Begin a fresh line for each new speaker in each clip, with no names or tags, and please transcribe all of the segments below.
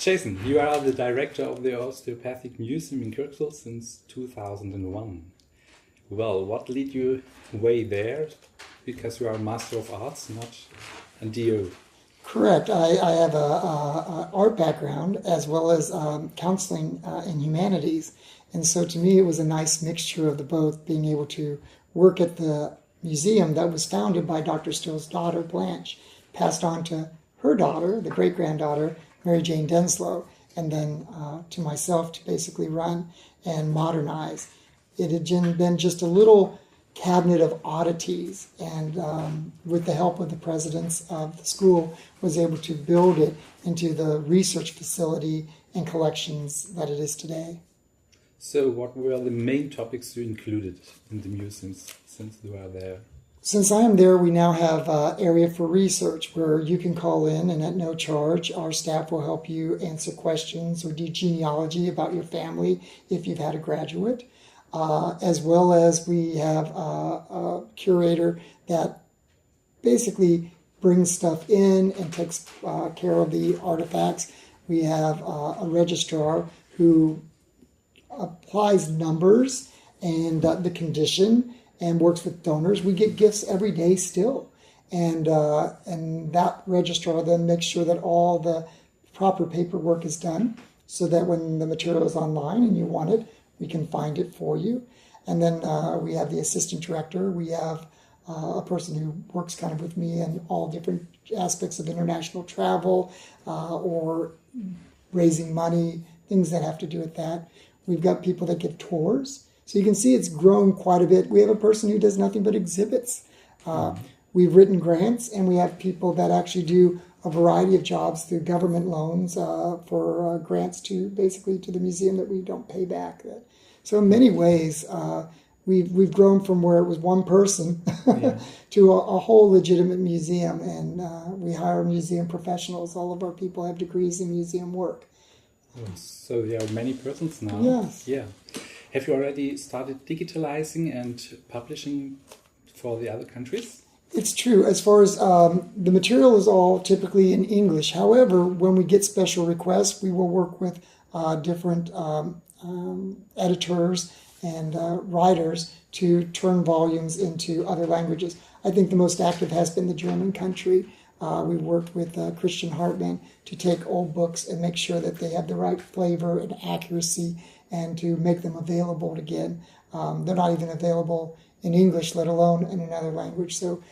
Jason, you are the director of the Osteopathic Museum in Kirksville since 2001. Well, what led you way there? Because you are a Master of Arts, not a DO.
Correct. I have a art background as well as counseling in humanities. And so to me, it was a nice mixture of the both, being able to work at the museum that was founded by Dr. Still's daughter, Blanche, passed on to her daughter, the great-granddaughter, Mary Jane Denslow, and then to myself to basically run and modernize. It had been just a little cabinet of oddities, and with the help of the presidents of the school, was able to build it into the research facility and collections that it is today.
So what were the main topics you included in the museums since you are there?
Since I am there, we now have an area for research where you can call in, and at no charge, our staff will help you answer questions or do genealogy about your family if you've had a graduate. As well as we have a curator that basically brings stuff in and takes care of the artifacts. We have a registrar who applies numbers and the condition and works with donors. We get gifts every day still. And that registrar then makes sure that all the proper paperwork is done so that when the material is online and you want it, we can find it for you. And then we have the assistant director. We have a person who works kind of with me in all different aspects of international travel or raising money, things that have to do with that. We've got people that give tours. So you can see it's grown quite a bit. We have a person who does nothing but exhibits. We've written grants, and we have people that actually do a variety of jobs through government loans for grants to basically to the museum that we don't pay back. So in many ways, we've grown from where it was one person to a whole legitimate museum, and we hire museum professionals. All of our people have degrees in museum work.
So there are many persons now.
Yes.
Yeah. Have you already started digitalizing and publishing for the other countries?
It's true. As far as the material is all typically in English. However, when we get special requests, we will work with different editors and writers to turn volumes into other languages. I think the most active has been the German country. We worked with Christian Hartmann to take old books and make sure that they have the right flavor and accuracy and to make them available again. They're not even available in English, let alone in another language. So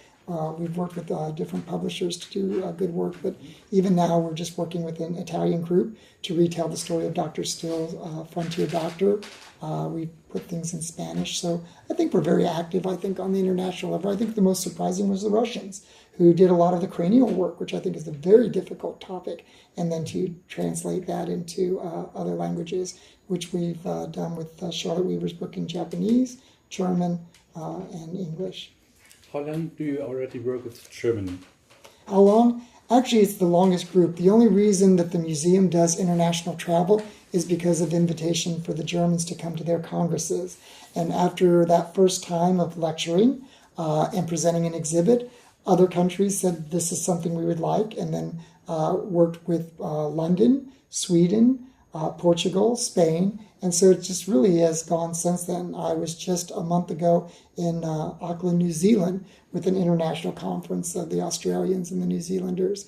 we've worked with different publishers to do good work. But even now, we're just working with an Italian group to retell the story of Dr. Still's Frontier Doctor. We put things in Spanish. So I think we're very active, I think, on the international level. I think the most surprising was the Russians, who did a lot of the cranial work, which I think is a very difficult topic, and then to translate that into other languages, which we've done with Charlotte Weaver's book in Japanese, German, and English.
How long do you already work with German?
How long? Actually, it's the longest group. The only reason that the museum does international travel is because of invitation for the Germans to come to their congresses. And after that first time of lecturing and presenting an exhibit, other countries said this is something we would like, and then worked with London, Sweden, Portugal, Spain, and so it just really has gone since then. I was just a month ago in Auckland, New Zealand, with an international conference of the Australians and the New Zealanders.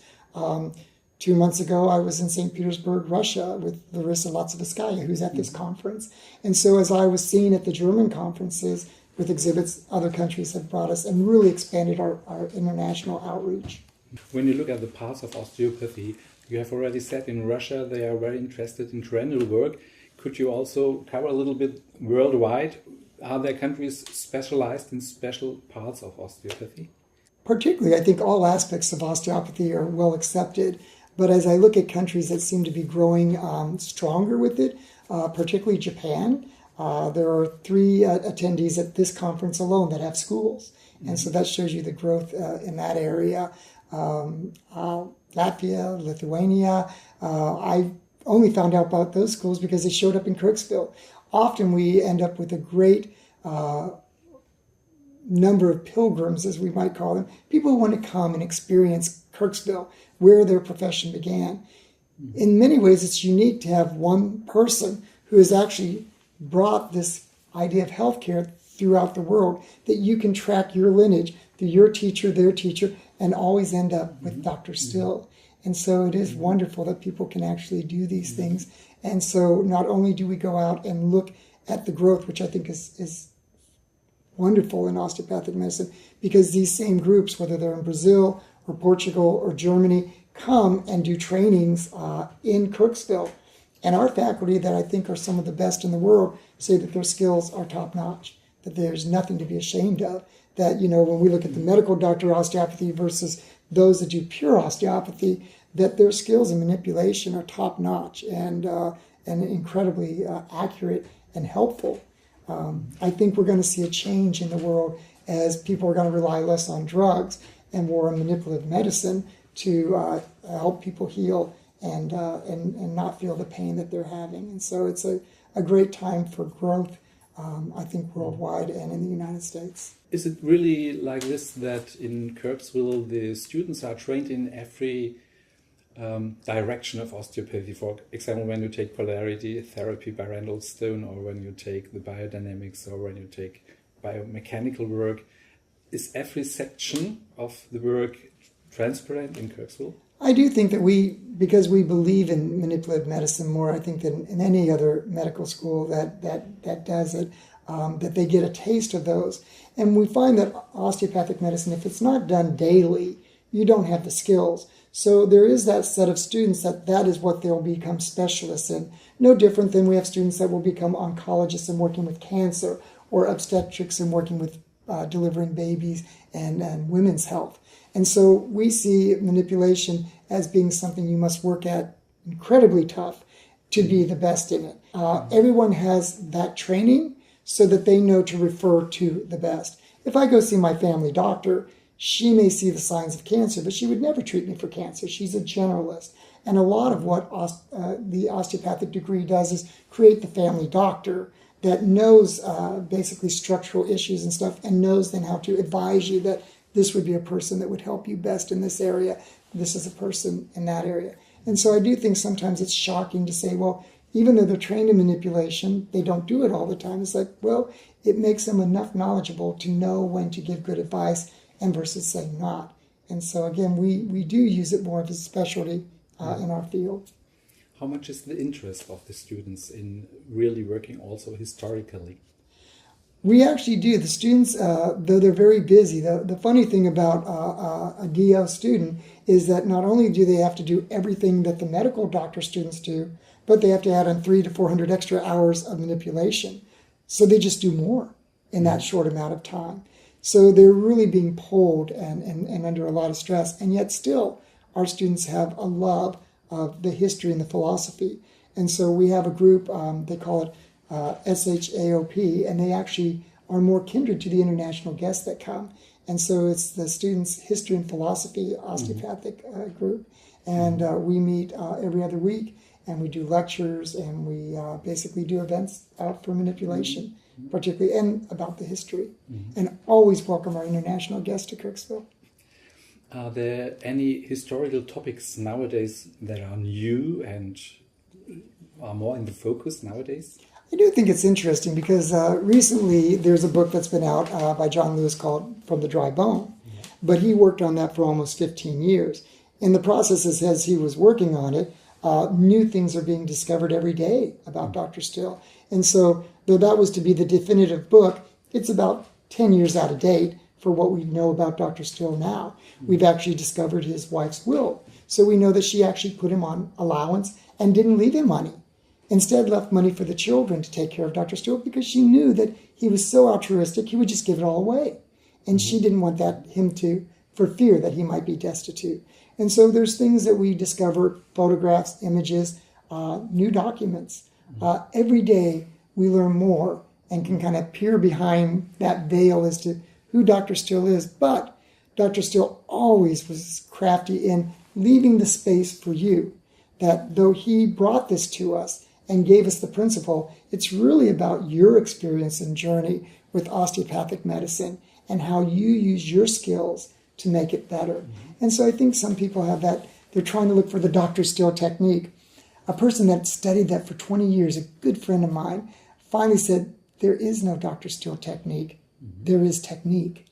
2 months ago, I was in St. Petersburg, Russia, with Larissa Latsovskaya, who's at this conference. And so as I was seen at the German conferences with exhibits, other countries have brought us and really expanded our international outreach.
When you look at the parts of osteopathy, you have already said in Russia they are very interested in cranial work. Could you also cover a little bit worldwide? Are there countries specialized in special parts of osteopathy?
Particularly, I think all aspects of osteopathy are well accepted. But as I look at countries that seem to be growing stronger with it, particularly Japan, there are 3 attendees at this conference alone that have schools. And so that shows you the growth in that area. Latvia, Lithuania, I only found out about those schools because they showed up in Kirksville. Often we end up with a great number of pilgrims, as we might call them, people who want to come and experience Kirksville, where their profession began. In many ways, it's unique to have one person who has actually brought this idea of healthcare throughout the world, that you can track your lineage through your teacher, their teacher, and always end up with Dr. Still. And so it is wonderful that people can actually do these things. And so not only do we go out and look at the growth, which I think is wonderful in osteopathic medicine, because these same groups, whether they're in Brazil or Portugal or Germany, come and do trainings in Kirksville. And our faculty, that I think are some of the best in the world, say that their skills are top-notch, that there's nothing to be ashamed of. That, you know, when we look at the medical doctor osteopathy versus those that do pure osteopathy, that their skills in manipulation are top-notch and incredibly accurate and helpful. I think we're going to see a change in the world as people are going to rely less on drugs and more on manipulative medicine to help people heal and not feel the pain that they're having. And so it's a great time for growth, I think, worldwide and in the United States.
Is it really like this, that in Kirksville the students are trained in every direction of osteopathy? For example, when you take polarity therapy by Randall Stone, or when you take the biodynamics, or when you take biomechanical work, is every section of the work transparent in Kirksville?
I do think that because we believe in manipulative medicine more, I think, than in any other medical school that does it, that they get a taste of those. And we find that osteopathic medicine, if it's not done daily, you don't have the skills. So there is that set of students that is what they'll become specialists in. No different than we have students that will become oncologists and working with cancer, or obstetrics and working with delivering babies and women's health. And so we see manipulation as being something you must work at incredibly tough to be the best in it. Everyone has that training so that they know to refer to the best. If I go see my family doctor, she may see the signs of cancer, but she would never treat me for cancer. She's a generalist. And a lot of what the osteopathic degree does is create the family doctor that knows basically structural issues and stuff, and knows then how to advise you that this would be a person that would help you best in this area. This is a person in that area. And so I do think sometimes it's shocking to say, well, even though they're trained in manipulation, they don't do it all the time. It's like, well, it makes them enough knowledgeable to know when to give good advice and versus saying not. And so again, we do use it more as a specialty in our field.
How much is the interest of the students in really working also historically?
We actually do. The students, though they're very busy, the funny thing about a DO student is that not only do they have to do everything that the medical doctor students do, but they have to add on 300 to 400 extra hours of manipulation. So they just do more in that short amount of time. So they're really being pulled and under a lot of stress. And yet still, our students have a love of the history and the philosophy. And so we have a group, they call it SHAOP, and they actually are more kindred to the international guests that come. And so it's the Students' History and Philosophy Osteopathic group. And we meet every other week, and we do lectures, and we basically do events out for manipulation, particularly, and about the history. And always welcome our international guests to Kirksville.
Are there any historical topics nowadays that are new and are more in the focus nowadays?
I do think it's interesting because recently there's a book that's been out by John Lewis called From the Dry Bone. But he worked on that for almost 15 years. In the process, as he was working on it, new things are being discovered every day about Dr. Still. And so, though that was to be the definitive book, it's about 10 years out of date for what we know about Dr. Still now. We've actually discovered his wife's will. So we know that she actually put him on allowance and didn't leave him money. Instead left money for the children to take care of Dr. Still because she knew that he was so altruistic, he would just give it all away. And she didn't want him to, for fear that he might be destitute. And so there's things that we discover, photographs, images, new documents. Every day we learn more and can kind of peer behind that veil as to who Dr. Still is. But Dr. Still always was crafty in leaving the space for you, that though he brought this to us and gave us the principle, it's really about your experience and journey with osteopathic medicine and how you use your skills to make it better. And so I think some people have they're trying to look for the Dr. Still technique. A person that studied that for 20 years, a good friend of mine, finally said, there is no Dr. Still technique. There is technique.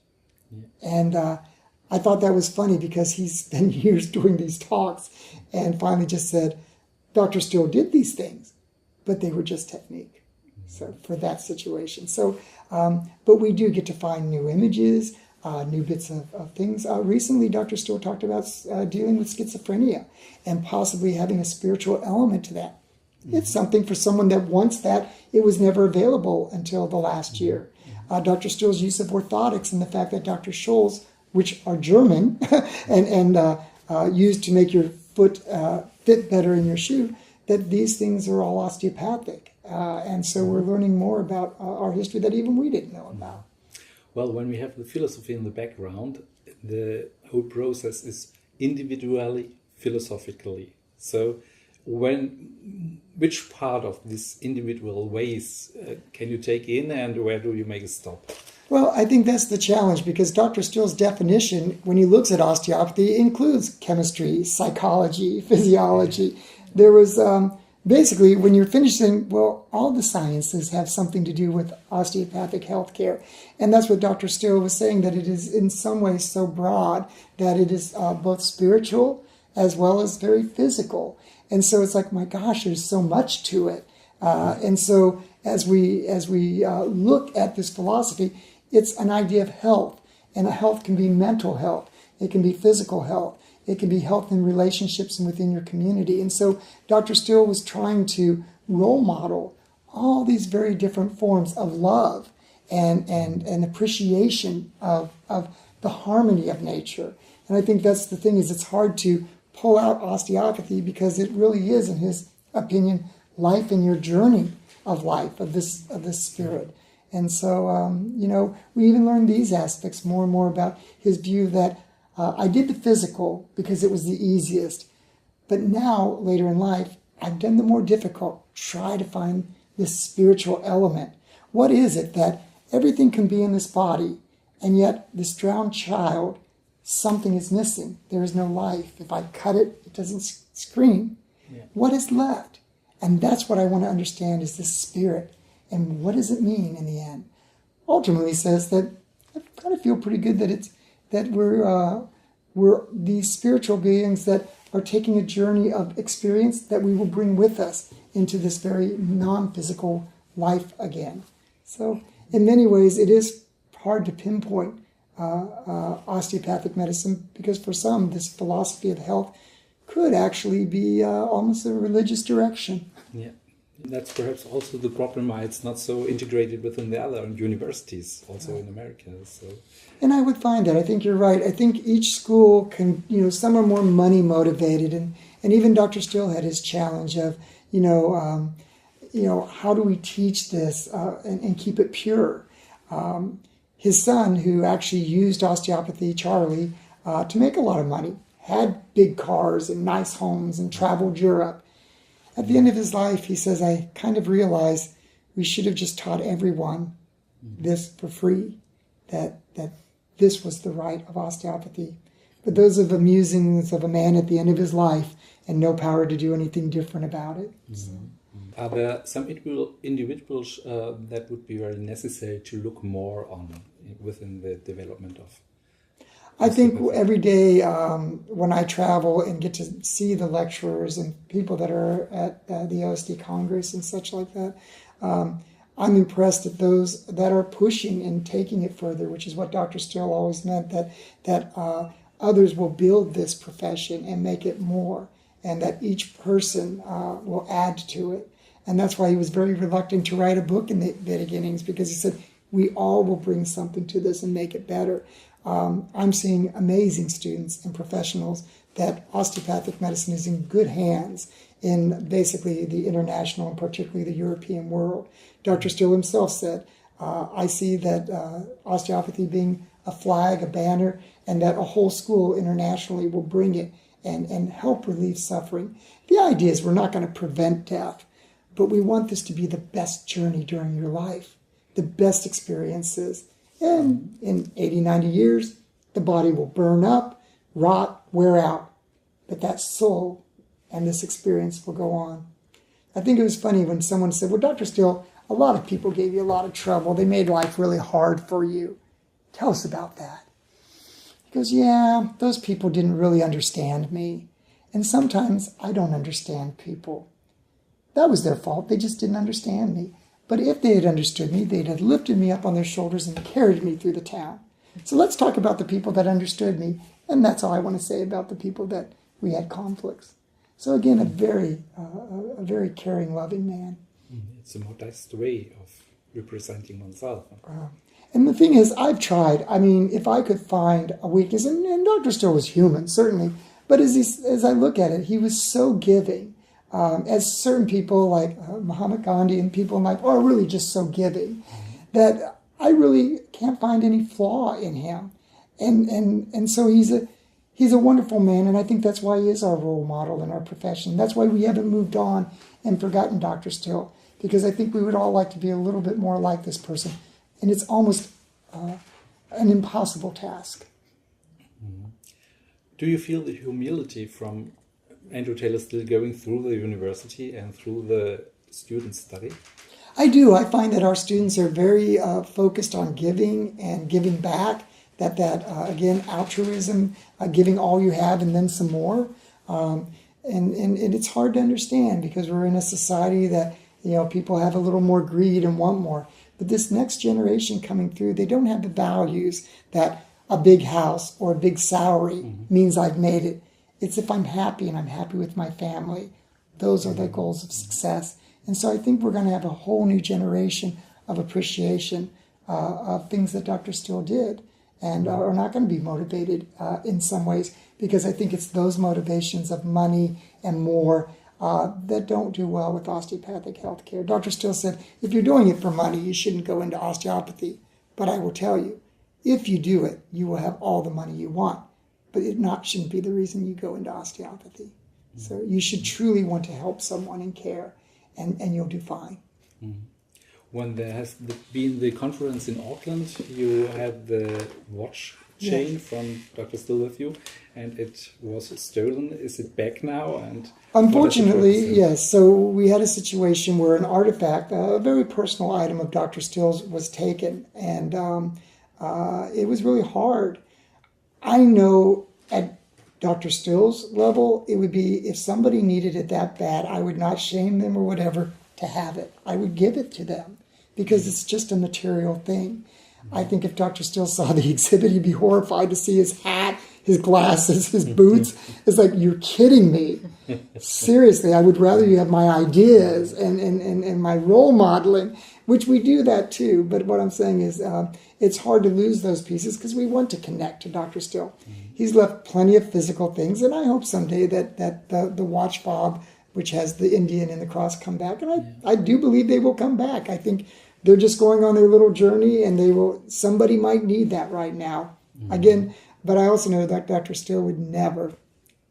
And I thought that was funny because he's spent years doing these talks and finally just said, Dr. Still did these things, but they were just technique. So for that situation. So, but we do get to find new images, new bits of things. Recently, Dr. Still talked about dealing with schizophrenia and possibly having a spiritual element to that. It's something for someone that wants that. It was never available until the last year. Dr. Still's use of orthotics and the fact that Dr. Scholl's, which are German and used to make your foot fit better in your shoe, that these things are all osteopathic. And so we're learning more about our history that even we didn't know about.
Well, when we have the philosophy in the background, the whole process is individually, philosophically. So which part of this individual ways can you take in and where do you make a stop?
Well, I think that's the challenge because Dr. Still's definition, when he looks at osteopathy, includes chemistry, psychology, physiology. There was basically, when you're finishing, well, all the sciences have something to do with osteopathic healthcare. And that's what Dr. Still was saying, that it is in some ways so broad that it is both spiritual as well as very physical. And so it's like, my gosh, there's so much to it. And so as we look at this philosophy, it's an idea of health. And health can be mental health. It can be physical health. It can be health in relationships and within your community. And so Dr. Still was trying to role model all these very different forms of love and appreciation of the harmony of nature. And I think that's the thing, is it's hard to pull out osteopathy because it really is, in his opinion, life in your journey of life, of this spirit. And so, we even learned these aspects more and more about his view that I did the physical because it was the easiest. But now, later in life, I've done the more difficult. Try to find this spiritual element. What is it that everything can be in this body, and yet this drowned child, something is missing. There is no life. If I cut it, it doesn't scream. Yeah. What is left? And that's what I want to understand, is this spirit. And what does it mean in the end? Ultimately says that I kind of feel pretty good that we're these spiritual beings that are taking a journey of experience that we will bring with us into this very non-physical life again. So in many ways, it is hard to pinpoint osteopathic medicine, because for some, this philosophy of health could actually be almost a religious direction.
Yeah. That's perhaps also the problem why it's not so integrated within the other universities, also in America. So.
And I would find that. I think you're right. I think each school can, some are more money motivated, and even Dr. Still had his challenge of, how do we teach this and keep it pure? His son, who actually used osteopathy, Charlie, to make a lot of money, had big cars and nice homes and traveled Europe. At the end of his life, he says, I kind of realized we should have just taught everyone this for free, that this was the right of osteopathy. But those are the musings of a man at the end of his life and no power to do anything different about it. So.
Are there some individuals that would be very necessary to look more on within the development of?
I think every day when I travel and get to see the lecturers and people that are at the OSD-Kongress and such like that, I'm impressed at those that are pushing and taking it further, which is what Dr. Still always meant, that others will build this profession and make it more, and that each person will add to it. And that's why he was very reluctant to write a book in the beginnings, because he said, we all will bring something to this and make it better. I'm seeing amazing students and professionals that osteopathic medicine is in good hands in basically the international and particularly the European world. Dr. Still himself said, I see that osteopathy being a flag, a banner, and that a whole school internationally will bring it and help relieve suffering. The idea is we're not going to prevent death, but we want this to be the best journey during your life, the best experiences. And in 80, 90 years, the body will burn up, rot, wear out. but that soul and this experience will go on. I think it was funny when someone said, well, Dr. Steele, a lot of people gave you a lot of trouble. They made life really hard for you. Tell us about that. He goes, yeah, those people didn't really understand me. And sometimes I don't understand people. That was their fault. They just didn't understand me. But if they had understood me, they'd have lifted me up on their shoulders and carried me through the town. So let's talk about the people that understood me. And that's all I want to say about the people that we had conflicts. So again, a very caring, loving man.
It's a modest way of representing oneself.
And the thing is, I've tried. I mean, if I could find a weakness, and Dr. Steele was human, certainly, but as I look at it, he was so giving. As certain people like Muhammad Gandhi and people in life are really just so giving that I really can't find any flaw in him. And so he's a wonderful man, and I think that's why he is our role model in our profession. That's why we haven't moved on and forgotten Dr. Steele, because I think we would all like to be a little bit more like this person. And it's almost an impossible task.
Do you feel the humility from Andrew Taylor still going through the university and through the student study?
I do. I find that our students are very focused on giving and giving back. That again, altruism, giving all you have and then some more. And it's hard to understand because we're in a society that, people have a little more greed and want more. But this next generation coming through, they don't have the values that a big house or a big salary means I've made it. It's if I'm happy and I'm happy with my family. Those are the goals of success. And so I think we're going to have a whole new generation of appreciation of things that Dr. Steele did, and are not going to be motivated in some ways, because I think it's those motivations of money and more that don't do well with osteopathic healthcare. Dr. Steele said, if you're doing it for money, you shouldn't go into osteopathy. But I will tell you, if you do it, you will have all the money you want. But it shouldn't be the reason you go into osteopathy. So you should truly want to help someone and care, and you'll do fine.
When there has been the conference in Auckland, you had the watch chain from Dr. Steele with you, and it was stolen. Is it back now? And
unfortunately, yes. So we had a situation where an artifact, a very personal item of Dr. Steele's, was taken, and it was really hard. I know at Dr. Steele's level, it would be, if somebody needed it that bad, I would not shame them or whatever to have it. I would give it to them because it's just a material thing. I think if Dr. Steele saw the exhibit, he'd be horrified to see his hat, his glasses, his boots. It's like, you're kidding me. Seriously, I would rather you have my ideas and my role modeling, which we do that too. But what I'm saying is it's hard to lose those pieces because we want to connect to Dr. Steele. He's left plenty of physical things, and I hope someday that the watch fob, which has the Indian and the cross, come back. And I do believe they will come back. I think they're just going on their little journey, and somebody might need that right now. Again, but I also know that Dr. Steele would never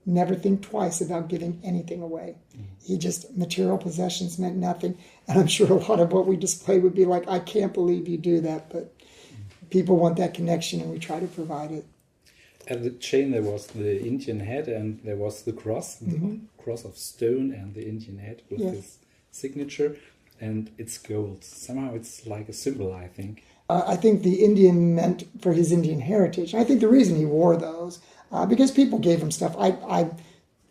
think twice about giving anything away. He just, material possessions meant nothing. And I'm sure a lot of what we display would be like, I can't believe you do that. But people want that connection, and we try to provide it.
At the chain there was the Indian head, and there was the cross of stone, and the Indian head with his signature, and it's gold. Somehow it's like a symbol, I think.
I think the Indian meant for his Indian heritage. I think the reason he wore those, because people gave him stuff. I'm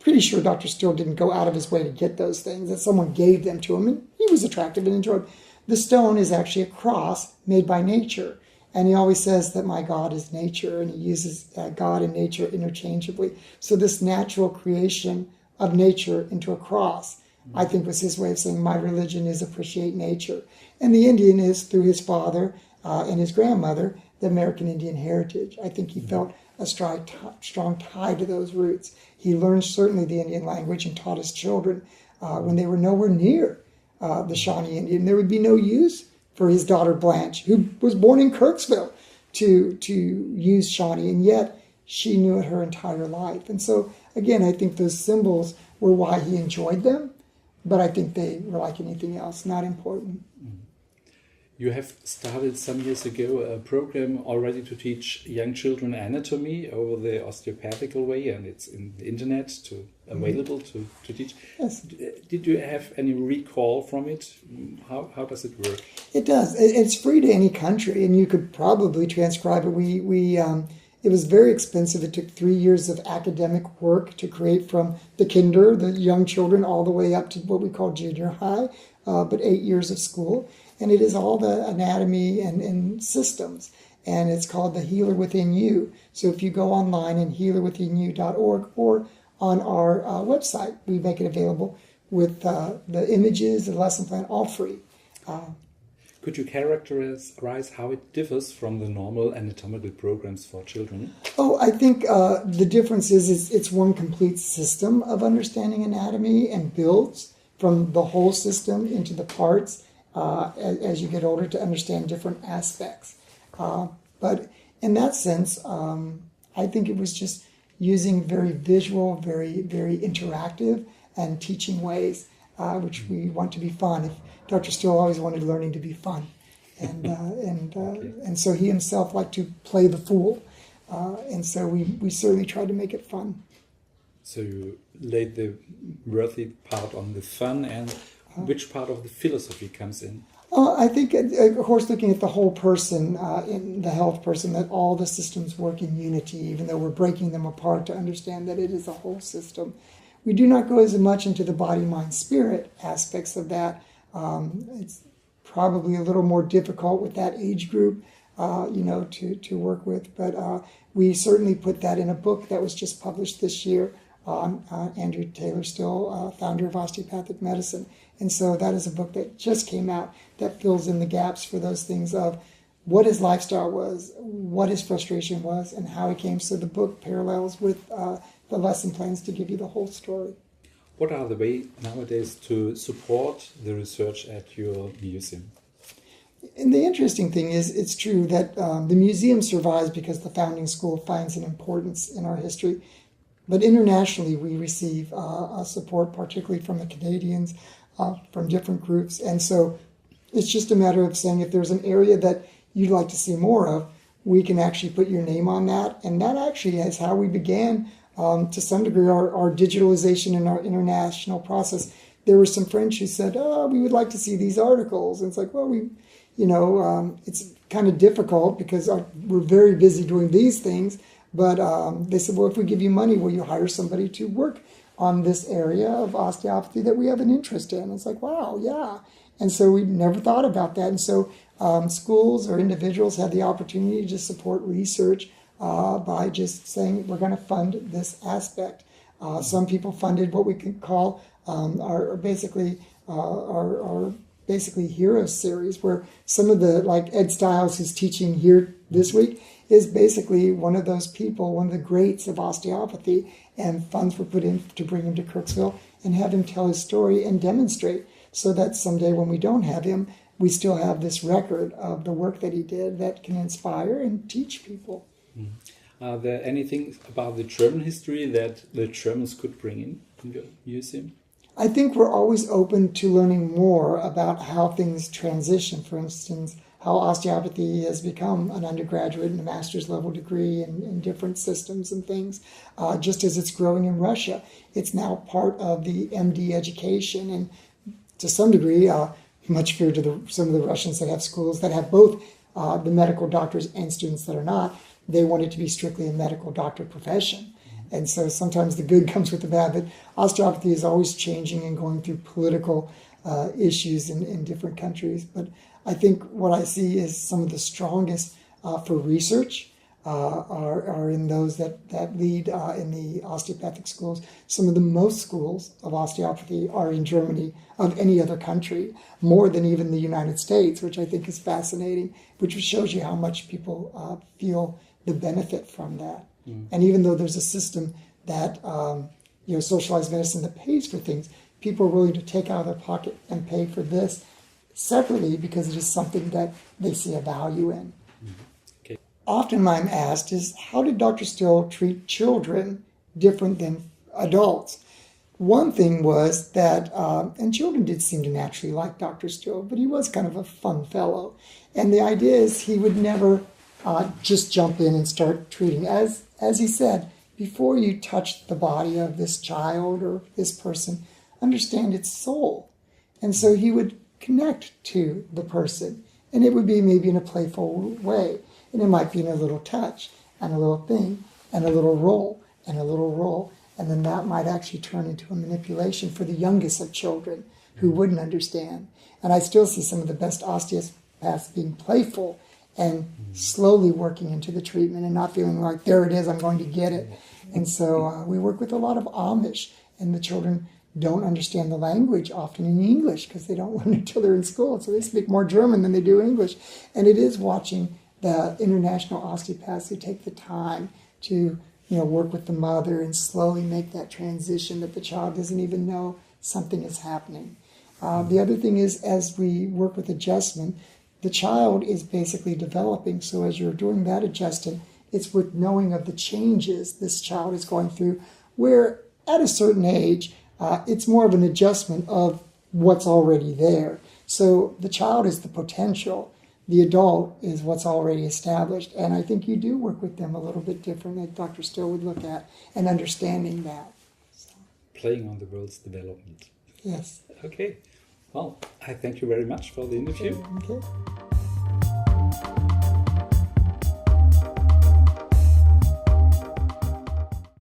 pretty sure Dr. Steele didn't go out of his way to get those things, that someone gave them to him, and he was attractive and enjoyed. The stone is actually a cross made by nature. And he always says that my God is nature, and he uses God and nature interchangeably. So this natural creation of nature into a cross, I think, was his way of saying my religion is appreciate nature. And the Indian is, through his father and his grandmother, the American Indian heritage. I think he felt a strong tie to those roots. He learned certainly the Indian language and taught his children when they were nowhere near the Shawnee Indian. There would be no use for his daughter Blanche, who was born in Kirksville, to use Shawnee, and yet she knew it her entire life. And so, again, I think those symbols were why he enjoyed them, but I think they were like anything else, not important.
You have started some years ago a program already to teach young children anatomy over the osteopathical way, and it's in the internet available to teach.
Yes.
Did you have any recall from it? How does it work?
It does. It's free to any country, and you could probably transcribe it. It was very expensive. It took 3 years of academic work to create, from the kinder, the young children, all the way up to what we call junior high, but 8 years of school. And it is all the anatomy and systems. And it's called The Healer Within You. So if you go online and healerwithinyou.org or on our website, we make it available with the images, the lesson plan, all free.
Could you characterize how it differs from the normal anatomical programs for children?
Oh, I think the difference is it's one complete system of understanding anatomy and builds from the whole system into the parts as you get older to understand different aspects. But in that sense, I think it was just using very visual, very, very interactive and teaching ways, which we want to be fun. Dr. Still always wanted learning to be fun. And so he himself liked to play the fool. And so we certainly tried to make it fun.
So you laid the worthy part on the fun, and which part of the philosophy comes in?
I think, of course, looking at the whole person, in the health person, that all the systems work in unity, even though we're breaking them apart, to understand that it is a whole system. We do not go as much into the body, mind, spirit aspects of that. It's probably a little more difficult with that age group, to work with. But we certainly put that in a book that was just published this year on Andrew Taylor Still, founder of osteopathic medicine. And so that is a book that just came out that fills in the gaps for those things of what his lifestyle was, what his frustration was, and how he came. So the book parallels with the lesson plans to give you the whole story.
What are the ways nowadays to support the research at your museum?
And the interesting thing is, it's true that the museum survives because the founding school finds an importance in our history. But internationally, we receive support, particularly from the Canadians, from different groups. And so it's just a matter of saying, if there's an area that you'd like to see more of, we can actually put your name on that. And that actually is how we began, to some degree, our digitalization and our international process. There were some French who said, we would like to see these articles. And it's like, well, it's kind of difficult because we're very busy doing these things. But they said, well, if we give you money, will you hire somebody to work on this area of osteopathy that we have an interest in? It's like, wow, yeah. And so we never thought about that. And so schools or individuals had the opportunity to support research by just saying, we're going to fund this aspect. Some people funded what we could call our basically hero series, where some of the, like Ed Stiles, who's teaching here this week, is basically one of those people, one of the greats of osteopathy, and funds were put in to bring him to Kirksville and have him tell his story and demonstrate, so that someday when we don't have him, we still have this record of the work that he did that can inspire and teach people.
Are there anything about the German history that the Germans could bring in your museum?
I think we're always open to learning more about how things transition. For instance, how osteopathy has become an undergraduate and a master's level degree in different systems and things, just as it's growing in Russia. It's now part of the MD education, and to some degree, much fear to some of the Russians that have schools that have both the medical doctors and students that are not. They want it to be strictly a medical doctor profession. And so sometimes the good comes with the bad, but osteopathy is always changing and going through political issues in different countries. But I think what I see is some of the strongest for research are in those that lead in the osteopathic schools. Some of the most schools of osteopathy are in Germany of any other country, more than even the United States, which I think is fascinating, which shows you how much people feel the benefit from that. And even though there's a system that, socialized medicine that pays for things, people are willing to take out of their pocket and pay for this separately because it is something that they see a value in.
Okay.
Often I'm asked is, how did Dr. Still treat children different than adults? one thing was that, and children did seem to naturally like Dr. Still, but he was kind of a fun fellow. And the idea is he would never just jump in and start treating. As he said, before you touch the body of this child or this person, understand its soul. And so he would connect to the person. And it would be maybe in a playful way. And it might be in a little touch and a little thing and a little roll and a little roll. And then that might actually turn into a manipulation for the youngest of children who wouldn't understand. And I still see some of the best osteopaths being playful and slowly working into the treatment and not feeling like, there it is, I'm going to get it. And so we work with a lot of Amish, and the children don't understand the language often in English because they don't learn it until they're in school. So they speak more German than they do English. And it is watching the international osteopaths who take the time to work with the mother and slowly make that transition that the child doesn't even know something is happening. The other thing is, as we work with adjustment, the child is basically developing. So as you're doing that adjustment, it's with knowing of the changes this child is going through, where at a certain age, it's more of an adjustment of what's already there. So the child is the potential. The adult is what's already established. And I think you do work with them a little bit different than Dr. Still would look at, and understanding that. So.
Playing on the world's development.
Yes.
Okay. Well, I thank you very much for the interview.
Okay.